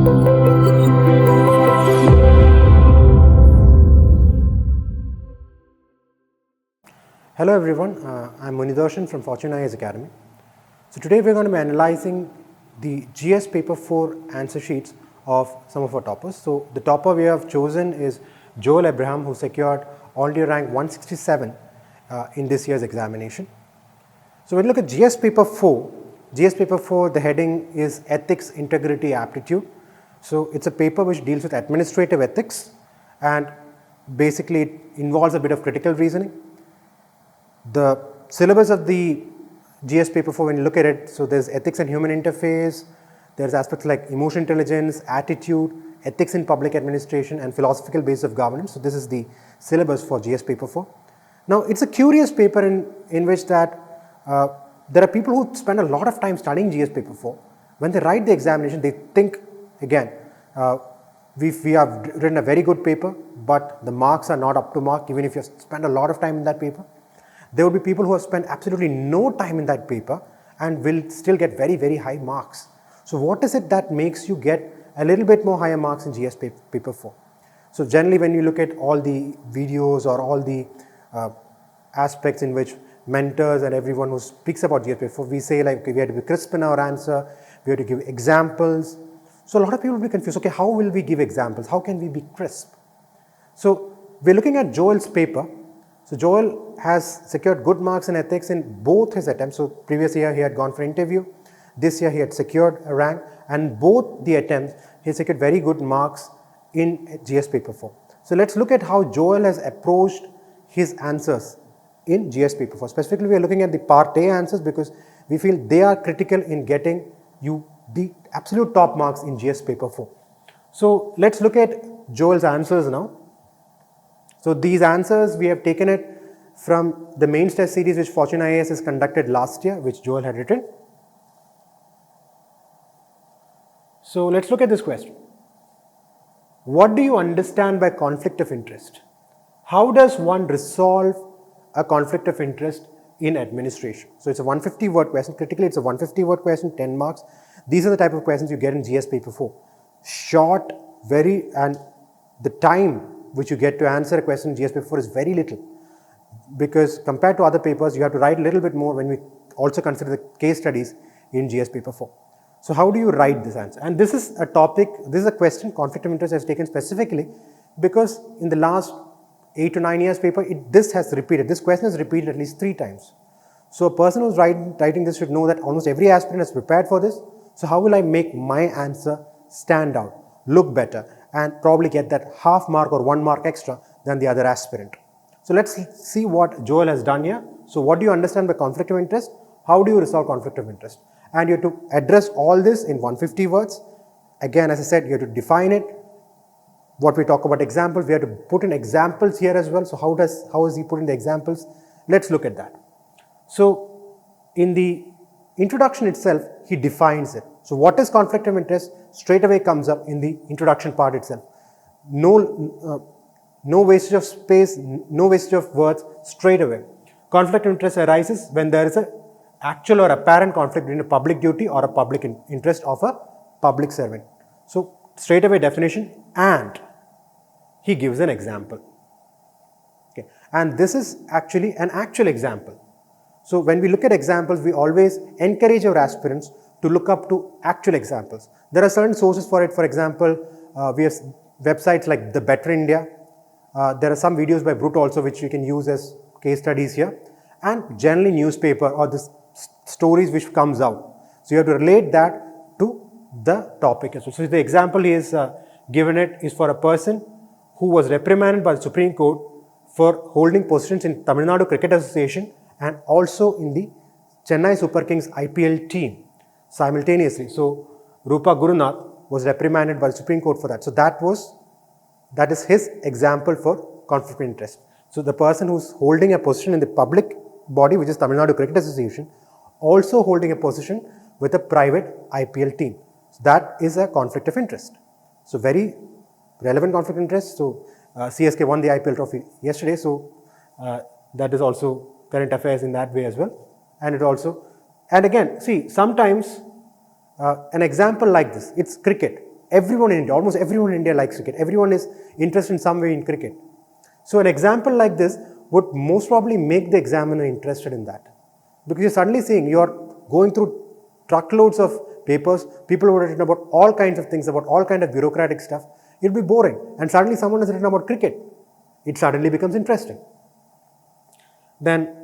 Hello everyone, I'm Munidarshan from Fortune IAS Academy. So today we're going to be analyzing the GS paper 4 answer sheets of some of our toppers. So the topper we have chosen is Joel Abraham, who secured all India rank 167 in this year's examination. So when you look at GS paper 4, the heading is Ethics, Integrity, Aptitude. So it's a paper which deals with administrative ethics and basically it involves a bit of critical reasoning. The syllabus of the GS paper 4, when you look at it, so there's ethics and human interface, there's aspects like emotional intelligence, attitude, ethics in public administration and philosophical basis of governance. So this is the syllabus for GS paper 4. Now it's a curious paper in which that there are people who spend a lot of time studying GS paper 4. When they write the examination, they think again, we have written a very good paper, but the marks are not up to mark even if you spend a lot of time in that paper. There will be people who have spent absolutely no time in that paper and will still get very, very high marks. So what is it that makes you get a little bit more higher marks in GS paper 4? So generally when you look at all the videos or all the aspects in which mentors and everyone who speaks about GS paper 4, we say like, okay, we have to be crisp in our answer, we have to give examples. So a lot of people will be confused, okay, how will we give examples? How can we be crisp? So we're looking at Joel's paper. So Joel has secured good marks in ethics in both his attempts. So previous year he had gone for interview, this year he had secured a rank, and both the attempts he secured very good marks in GS paper 4. So let's look at how Joel has approached his answers in GS paper 4. Specifically we are looking at the part A answers because we feel they are critical in getting you the absolute top marks in GS paper 4. So let's look at Joel's answers now. So these answers we have taken it from the mains test series which Fortune IAS has conducted last year, which Joel had written. So let's look at this question. What do you understand by conflict of interest? How does one resolve a conflict of interest in administration? So it's a 150 word question. Critically it's a 150 word question, 10 marks. These are the type of questions you get in GS paper 4. Short, and the time which you get to answer a question in GS paper 4 is very little, because compared to other papers you have to write a little bit more when we also consider the case studies in GS paper 4. So how do you write this answer? And this is a topic, this is a question, conflict of interest has taken specifically because in the last 8 to 9 years paper, this question has repeated at least 3 times. So a person who's writing this should know that almost every aspirant is prepared for this. So how will I make my answer stand out, look better, and probably get that half mark or 1 mark extra than the other aspirant? So let's see what Joel has done here. So what do you understand by conflict of interest? How do you resolve conflict of interest? And you have to address all this in 150 words. Again, as I said, you have to define it. What we talk about examples, we have to put in examples here as well. So how is he putting the examples? Let's look at that. So in the introduction itself, he defines it. So what is conflict of interest? Straight away comes up in the introduction part itself. No wastage of space, no wastage of words, straight away. Conflict of interest arises when there is an actual or apparent conflict between a public duty or a public interest of a public servant. So straight away definition, and he gives an example. Okay. And this is actually an actual example. So when we look at examples, we always encourage our aspirants to look up to actual examples. There are certain sources for it. For example, we have websites like The Better India. There are some videos by Brute also which you can use as case studies here, and generally newspaper or the stories which comes out. So you have to relate that to the topic as well. So the example he is given it is for a person who was reprimanded by the Supreme Court for holding positions in Tamil Nadu Cricket Association and also in the Chennai Super Kings IPL team simultaneously. So Rupa Gurunath was reprimanded by the Supreme Court for that. So that is his example for conflict of interest. So the person who's holding a position in the public body, which is Tamil Nadu Cricket Association, also holding a position with a private IPL team. So that is a conflict of interest. So very relevant conflict of interest. So CSK won the IPL trophy yesterday. So that is also current affairs in that way as well. And again, see, sometimes an example like this, it's cricket. everyone in India, almost everyone in India likes cricket. Everyone is interested in some way in cricket. So an example like this would most probably make the examiner interested in that. Because you're suddenly seeing you're going through truckloads of papers, people who have written about all kinds of things, about all kinds of bureaucratic stuff. It'll be boring. And suddenly someone has written about cricket. It suddenly becomes interesting. Then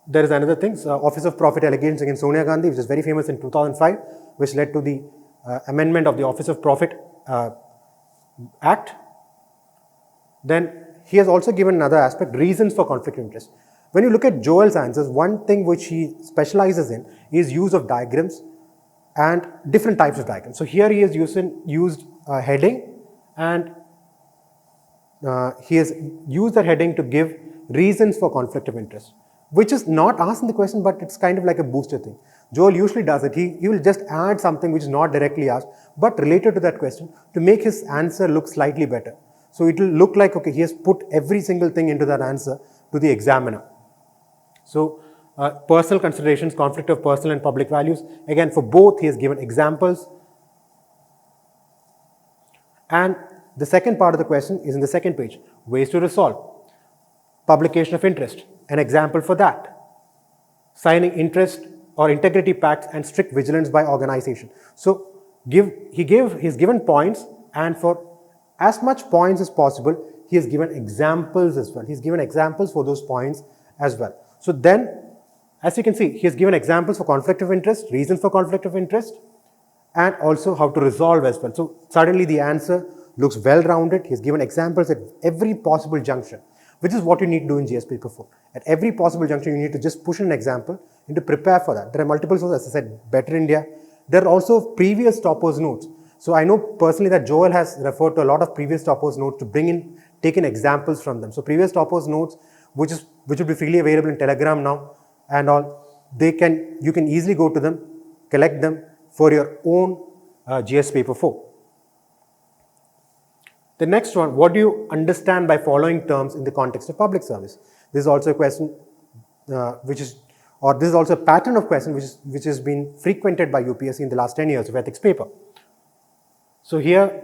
there is another thing, Office of Profit allegations against Sonia Gandhi, which is very famous in 2005, which led to the amendment of the Office of Profit Act. Then he has also given another aspect, reasons for conflict of interest. When you look at Joel's answers, one thing which he specializes in is use of diagrams and different types of diagrams. So here he has used a heading, and he has used that heading to give reasons for conflict of interest, which is not asked in the question, but it's kind of like a booster thing. Joel usually does it. He will just add something which is not directly asked, but related to that question to make his answer look slightly better. So it will look like, okay, he has put every single thing into that answer to the examiner. So personal considerations, conflict of personal and public values. Again, for both, he has given examples. And the second part of the question is in the second page, ways to resolve. Publication of interest, an example for that. Signing interest or integrity pacts and strict vigilance by organization. So he's given points, and for as much points as possible, he has given examples as well. He's given examples for those points as well. So then, as you can see, he has given examples for conflict of interest, reasons for conflict of interest, and also how to resolve as well. So suddenly the answer looks well-rounded. He has given examples at every possible junction, which is what you need to do in GS paper 4. At every possible junction, you need to just push an example and to prepare for that. There are multiple sources, as I said, Better India. There are also previous toppers notes. So I know personally that Joel has referred to a lot of previous toppers notes to take in examples from them. So previous toppers notes, which will be freely available in Telegram now and all, you can easily go to them, collect them for your own GS paper 4. The next one, what do you understand by following terms in the context of public service? This is also a question this is also a pattern of question which has been frequented by UPSC in the last 10 years of ethics paper. So here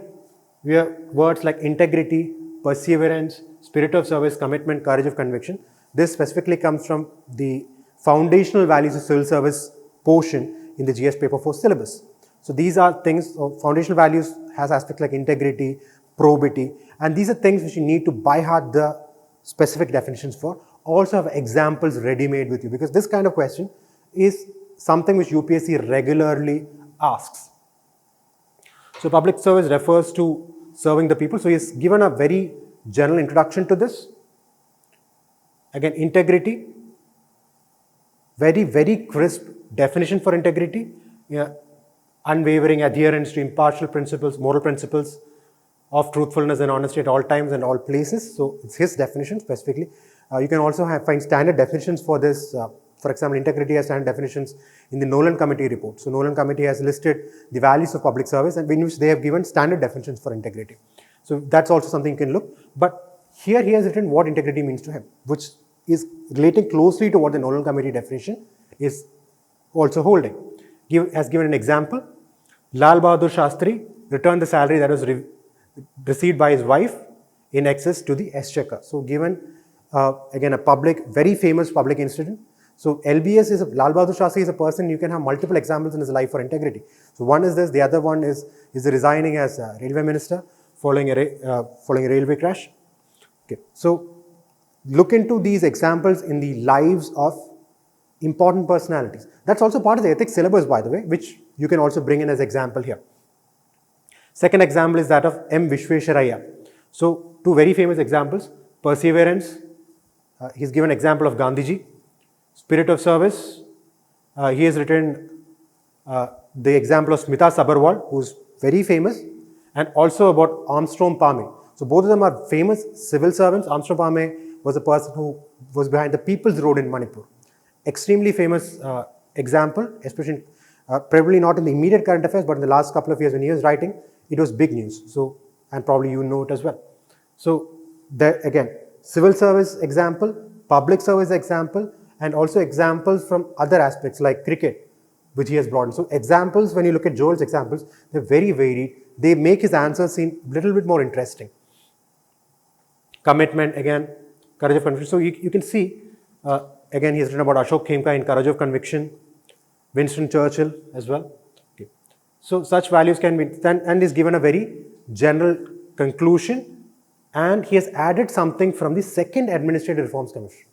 we have words like integrity, perseverance, spirit of service, commitment, courage of conviction. This specifically comes from the foundational values of civil service portion in the GS paper 4 syllabus. So these are things, foundational values has aspects like integrity, probity, and these are things which you need to by heart the specific definitions for. Also have examples ready-made with you, because this kind of question is something which UPSC regularly asks. So public service refers to serving the people. So he has given a very general introduction to this. Again, integrity, very, very crisp definition for integrity. Unwavering adherence to impartial principles, moral principles of truthfulness and honesty at all times and all places. So it's his definition specifically. You can also find standard definitions for this. For example, integrity has standard definitions in the Nolan Committee report. So Nolan Committee has listed the values of public service, and in which they have given standard definitions for integrity. So that's also something you can look. But here he has written what integrity means to him, which is relating closely to what the Nolan Committee definition is also holding. Has given an example. Lal Bahadur Shastri returned the salary that was received by his wife in excess to the exchequer. So given again a very famous public incident. So LBS Lal Bahadur Shastri is a person, you can have multiple examples in his life for integrity. So one is this, the other one is resigning as a railway minister following a railway crash. Okay, so look into these examples in the lives of important personalities. That's also part of the ethics syllabus, by the way, which you can also bring in as example here. Second example is that of M. Vishvesharaya. So two very famous examples, perseverance, he's given example of Gandhiji. Spirit of service, he has written the example of Smita Sabharwal, who is very famous, and also about Armstrong Palme. So both of them are famous civil servants. Armstrong Palme was a person who was behind the People's Road in Manipur. Extremely famous example, especially probably not in the immediate current affairs, but in the last couple of years when he was writing, it was big news. So, and probably you know it as well. So there again, civil service example, public service example, and also examples from other aspects like cricket, which he has brought in. So examples, when you look at Joel's examples, they're very varied. They make his answers seem a little bit more interesting. Commitment, again, courage of conviction. So you can see, again, he has written about Ashok Khemka in Courage of Conviction, Winston Churchill as well. Okay. So such values can be, and he's given a very general conclusion, and he has added something from the Second Administrative Reforms Commission.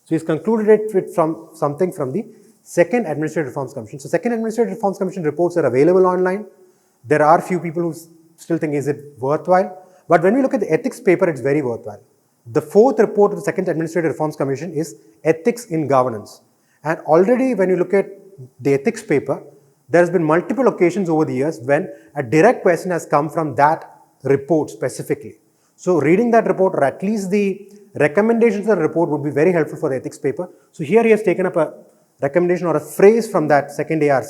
So he's concluded it with something from the Second Administrative Reforms Commission. So Second Administrative Reforms Commission reports are available online. There are few people who still think, is it worthwhile? But when we look at the ethics paper, it's very worthwhile. The fourth report of the Second Administrative Reforms Commission is Ethics in Governance. And already when you look at the ethics paper, there has been multiple occasions over the years when a direct question has come from that report specifically. So reading that report, or at least the recommendations of the report, would be very helpful for the ethics paper. So here he has taken up a recommendation or a phrase from that second ARC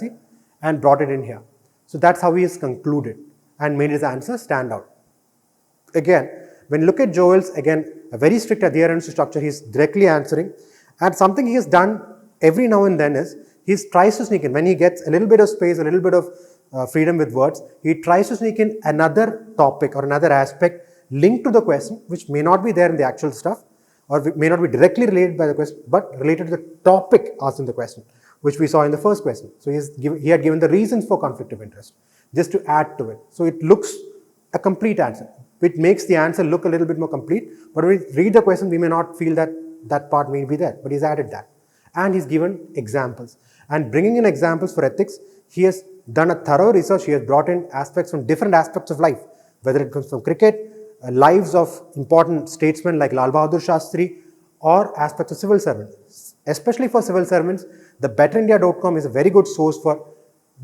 and brought it in here. So that's how he has concluded and made his answer stand out. Again, when you look at Joel's, again, a very strict adherence to structure, he's directly answering. And something he has done every now and then is, he tries to sneak in, when he gets a little bit of space, a little bit of freedom with words, he tries to sneak in another topic or another aspect linked to the question, which may not be there in the actual stuff, or may not be directly related by the question, but related to the topic asked in the question, which we saw in the first question. So he had given the reasons for conflict of interest, just to add to it. So it looks a complete answer, which makes the answer look a little bit more complete. But when we read the question, we may not feel that that part may be there, but he's added that. And he's given examples. And bringing in examples for ethics, he has done a thorough research. He has brought in aspects from different aspects of life, whether it comes from cricket, lives of important statesmen like Lal Bahadur Shastri, or aspects of civil servants. Especially for civil servants, the betterindia.com is a very good source for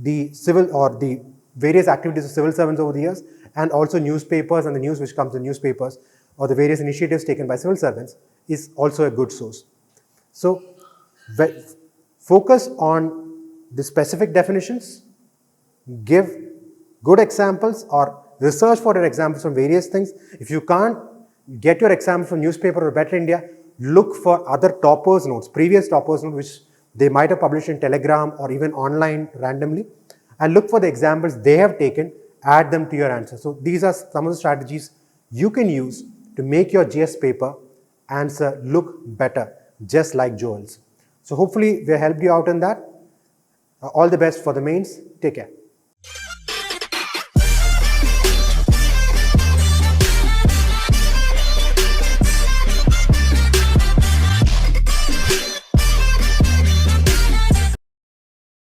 the civil or the various activities of civil servants over the years, and also newspapers and the news which comes in newspapers, or the various initiatives taken by civil servants, is also a good source. So focus on the specific definitions, give good examples or research for your examples from various things. If you can't get your example from newspaper or Better India, look for other toppers notes, previous toppers notes, which they might have published in Telegram or even online randomly, and look for the examples they have taken, add them to your answer. So these are some of the strategies you can use to make your GS paper answer look better, just like Joel's. So hopefully we helped you out in that. All the best for the mains. Take care.